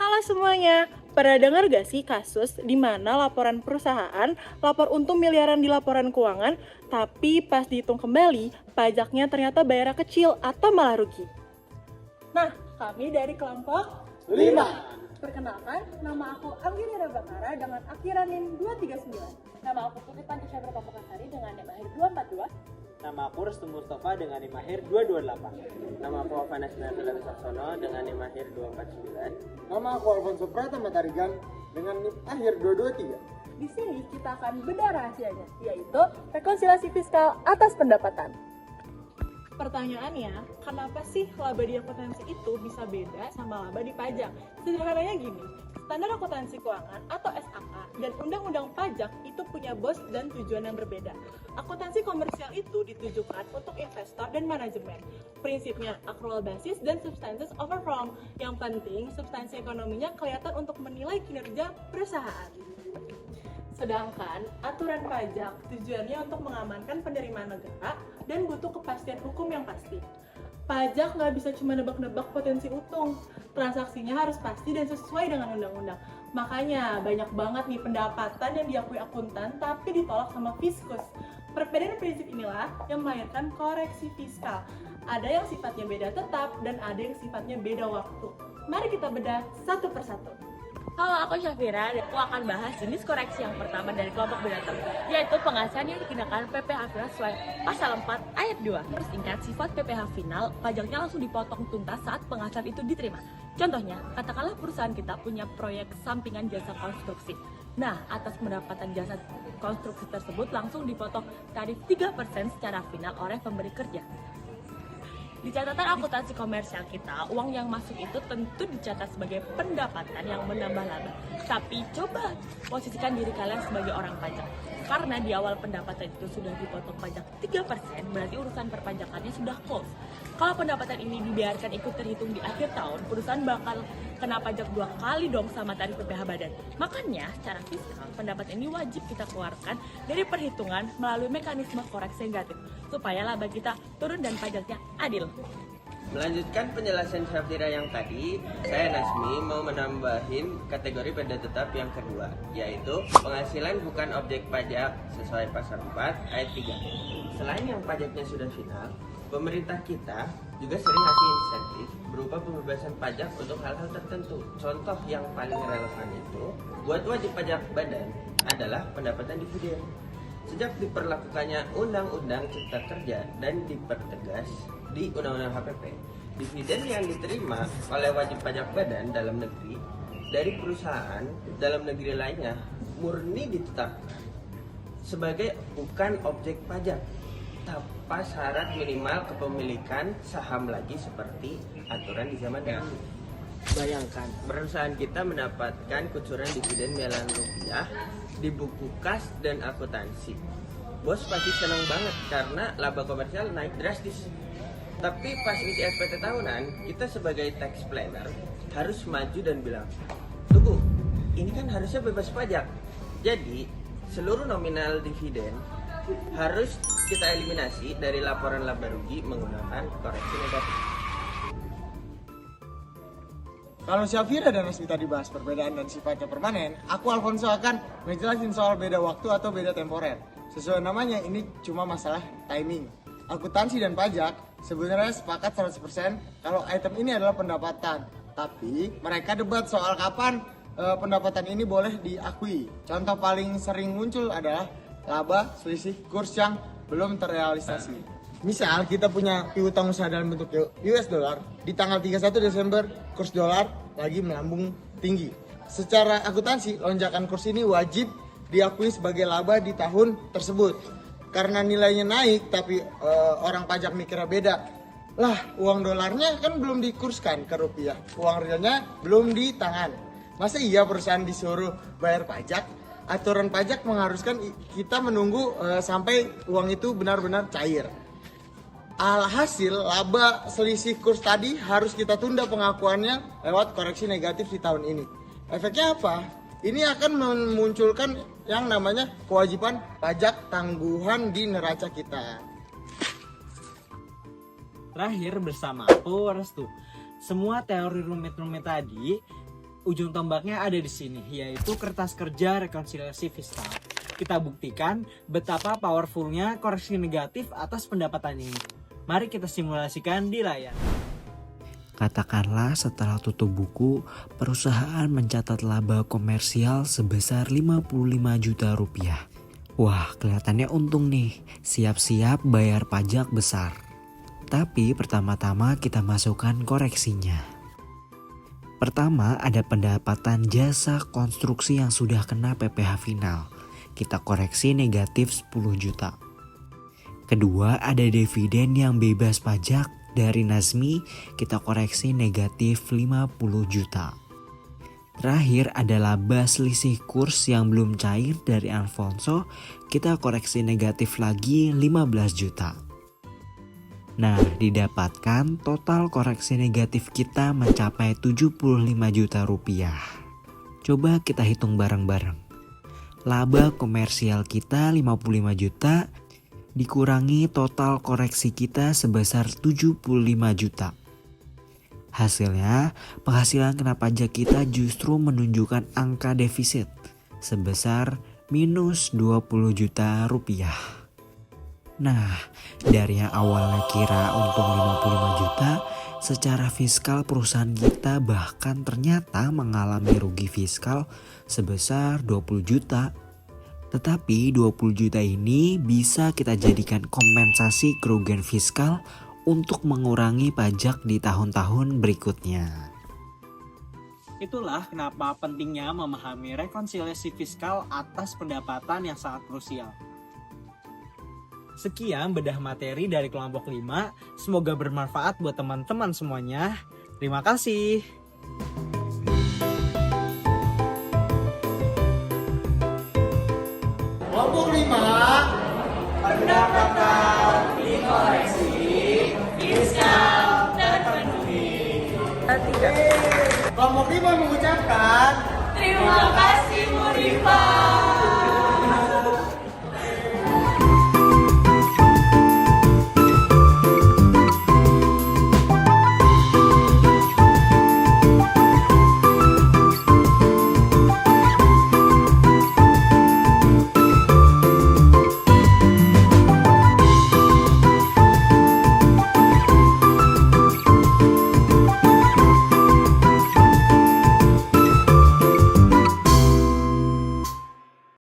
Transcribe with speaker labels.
Speaker 1: Halo semuanya, pernah dengar gak sih kasus di mana laporan perusahaan lapor untung miliaran di laporan keuangan, tapi pas dihitung kembali, pajaknya ternyata bayarnya kecil atau malah rugi? Nah, kami dari kelompok
Speaker 2: 5.
Speaker 1: Perkenalkan, nama aku Anggirira Bakara dengan akhiran NIM 239. Nama aku Putri Pantisya Berpapukasari dengan NIM akhir 242.
Speaker 2: Nama aku Restu Mustafa dengan NIM akhir 228. Nama aku Avanes Nabilan Saksono dengan NIM akhir 249.
Speaker 3: Nama aku Alfonso Pratama Tarigan dengan NIM akhir 223.
Speaker 1: Di sini kita akan bedah rahasianya, yaitu rekonsiliasi fiskal atas pendapatan. Pertanyaannya, kenapa sih laba di akuntansi itu bisa beda sama laba di pajak? Sederhananya gini, standar akuntansi keuangan atau SAK dan undang-undang pajak itu punya bos dan tujuan yang berbeda. Akuntansi komersial itu ditujukan untuk investor dan manajemen. Prinsipnya accrual basis dan substances over form. Yang penting, substansi ekonominya kelihatan untuk menilai kinerja perusahaan. Sedangkan aturan pajak tujuannya untuk mengamankan penerimaan negara dan butuh kepastian hukum yang pasti. Pajak nggak bisa cuma nebak-nebak potensi untung. Transaksinya harus pasti dan sesuai dengan undang-undang. Makanya banyak banget nih pendapatan yang diakui akuntan tapi ditolak sama fiskus. Perbedaan prinsip inilah yang melahirkan koreksi fiskal. Ada yang sifatnya beda tetap dan ada yang sifatnya beda waktu. Mari kita bedah satu persatu.
Speaker 4: Halo, aku Syafira dan aku akan bahas jenis koreksi yang pertama dari kelompok binatang, yaitu penghasilan yang dikenakan PPh final sesuai pasal 4 ayat 2. Persingkat, sifat PPh final, pajaknya langsung dipotong tuntas saat penghasilan itu diterima. Contohnya, katakanlah perusahaan kita punya proyek sampingan jasa konstruksi. Nah, atas pendapatan jasa konstruksi tersebut langsung dipotong tarif 3% secara final oleh pemberi kerja. Di catatan akuntansi komersial kita, uang yang masuk itu tentu dicatat sebagai pendapatan yang menambah laba. Tapi coba posisikan diri kalian sebagai orang pajak. Karena di awal pendapatan itu sudah dipotong pajak 3%, berarti urusan perpajakannya sudah close. Kalau pendapatan ini dibiarkan ikut terhitung di akhir tahun, perusahaan bakal kena pajak 2 kali dong sama tarif PPh badan. Makanya, secara fiskal, pendapatan ini wajib kita keluarkan dari perhitungan melalui mekanisme koreksi negatif, supaya laba kita turun dan pajaknya adil.
Speaker 2: Melanjutkan penjelasan Syafira yang tadi, saya Nasmi mau menambahin kategori beda tetap yang kedua, yaitu penghasilan bukan objek pajak sesuai pasal 4 ayat 3. Selain yang pajaknya sudah final, pemerintah kita juga sering ngasih insentif berupa pembebasan pajak untuk hal-hal tertentu. Contoh yang paling relevan itu buat wajib pajak badan adalah pendapatan dividen. Sejak diperlakukannya Undang-Undang Cipta Kerja dan dipertegas di Undang-Undang HPP, dividen yang diterima oleh wajib pajak badan dalam negeri dari perusahaan dalam negeri lainnya murni ditetapkan sebagai bukan objek pajak tanpa syarat minimal kepemilikan saham lagi seperti aturan di zaman dahulu. Bayangkan, perusahaan kita mendapatkan kucuran dividen miliaran rupiah di buku kas dan akuntansi. Bos pasti senang banget karena laba komersial naik drastis. Tapi pas isi SPT tahunan, kita sebagai tax planner harus maju dan bilang, tunggu, ini kan harusnya bebas pajak. Jadi, seluruh nominal dividen harus kita eliminasi dari laporan laba rugi menggunakan koreksi negatif.
Speaker 3: Kalau Syafira dan Nasmi tadi bahas perbedaan dan sifatnya permanen, aku Alfonso akan ngejelasin soal beda waktu atau beda temporer. Sesuai namanya, ini cuma masalah timing. Akuntansi dan pajak sebenarnya sepakat 100% kalau item ini adalah pendapatan. Tapi mereka debat soal kapan pendapatan ini boleh diakui. Contoh paling sering muncul adalah laba selisih kurs yang belum terrealisasi. Misal kita punya piutang usaha dalam bentuk US dollar, di tanggal 31 Desember kurs dolar lagi melambung tinggi. Secara akuntansi, lonjakan kurs ini wajib diakui sebagai laba di tahun tersebut. Karena nilainya naik tapi orang pajak mikirnya beda. Lah, uang dolarnya kan belum dikurskan ke rupiah, uang realnya belum di tangan. Masa iya perusahaan disuruh bayar pajak? Aturan pajak mengharuskan kita menunggu sampai uang itu benar-benar cair. Alhasil, laba selisih kurs tadi harus kita tunda pengakuannya lewat koreksi negatif di tahun ini. Efeknya apa? Ini akan memunculkan yang namanya kewajiban pajak tangguhan di neraca kita.
Speaker 5: Terakhir bersama aku Restu. Semua teori rumit-rumit tadi ujung tombaknya ada di sini, yaitu kertas kerja rekonsiliasi fiskal. Kita buktikan betapa powerfulnya koreksi negatif atas pendapatan ini. Mari kita simulasikan di layar.
Speaker 6: Katakanlah setelah tutup buku, perusahaan mencatat laba komersial sebesar 55 juta rupiah. Wah, kelihatannya untung nih, siap-siap bayar pajak besar. Tapi pertama-tama kita masukkan koreksinya. Pertama ada pendapatan jasa konstruksi yang sudah kena PPh final. Kita koreksi negatif 10 juta. Kedua ada dividen yang bebas pajak dari Nazmi, kita koreksi negatif 50 juta. Terakhir ada laba selisih kurs yang belum cair dari Alfonso, kita koreksi negatif lagi 15 juta. Nah, didapatkan total koreksi negatif kita mencapai 75 juta rupiah. Coba kita hitung bareng-bareng. Laba komersial kita 55 juta dikurangi total koreksi kita sebesar 75 juta. Hasilnya, penghasilan kena pajak kita justru menunjukkan angka defisit sebesar minus 20 juta rupiah. Nah, dari yang awalnya kira untung 55 juta, secara fiskal perusahaan kita bahkan ternyata mengalami rugi fiskal sebesar 20 juta. Tetapi 20 juta ini bisa kita jadikan kompensasi kerugian fiskal untuk mengurangi pajak di tahun-tahun berikutnya.
Speaker 5: Itulah kenapa pentingnya memahami rekonsiliasi fiskal atas pendapatan yang sangat krusial. Sekian bedah materi dari kelompok 5. Semoga bermanfaat buat teman-teman semuanya. Terima kasih.
Speaker 3: Kelompok 5, pendapatan dikoreksi fiskal terpenuhi. Kelompok 5 mengucapkan
Speaker 4: Terima kasih, Murifa.